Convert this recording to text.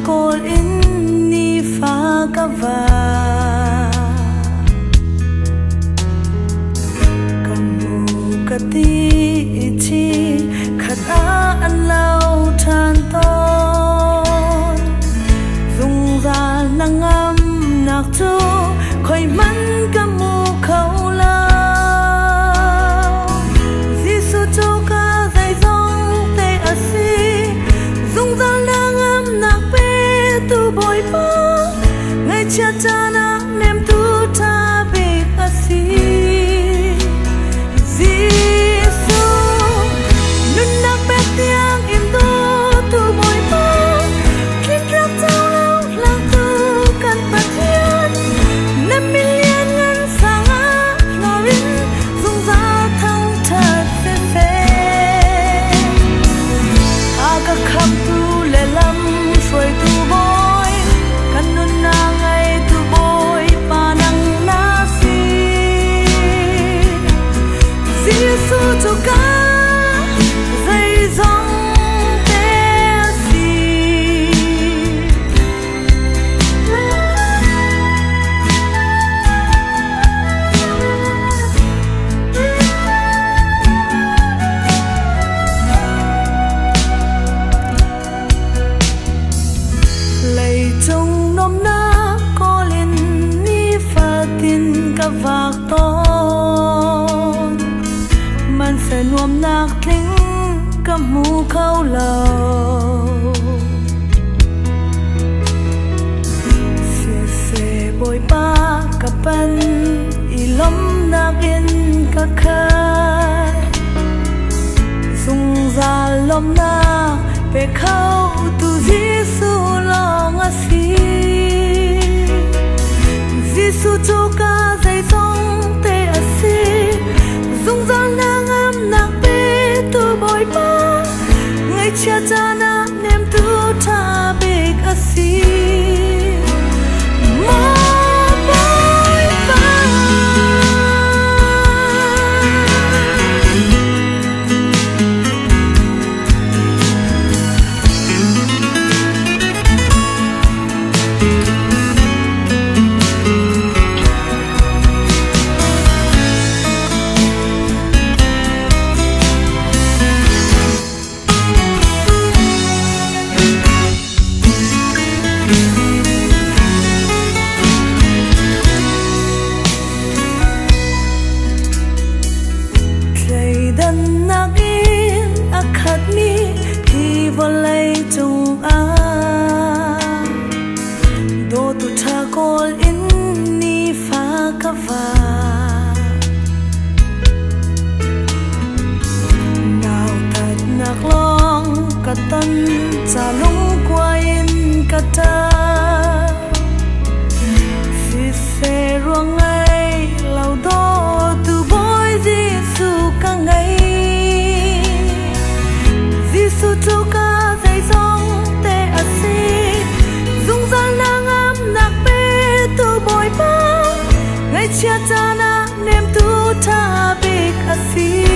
kol in ni fa ka va kamu kati chi khata an lau than ton dung ra nangam nak tu khoi man kamu khâu la Giêsu cho ka dai dong te asi dung ra nangam nak pe tu boy pa ngai cha cha na nem tu ta be asi Giêsu nun nak pe tiang im do tu boy pa kin rak tao lao lang tu kan pathian nem million ngan sanga lorin dung ra thang thật fe fe aga kham tu le lam shoi tu boy kan nun na ngai tu boy pa nang na si Giêsu cho ka dai dong te si lạy trong nom na có lên ni pha tin ka vak ton man se nuam nak tling ka mu khâu lâu se boy pa ka pan ilom nak in ka khai dung ra lom na pe khâu tu Giêsu long asi Giêsu cho ka dai dong te asi dung ra nangam nak pe tu boy pa ngai cha cha na nem tu ta big asi Mo boy pa dan nak in akhat mi hi volai chung a do tu tha kol in ni fa ka va nào thật nak long ka tan cha long qua in ka ta si se ruang ai lau do tu boy Giêsu ka ngai Giêsu cho ka dai dong te asi dung ra nangam nak pe tu boy pa ngai cha cha na nem tu ta big asi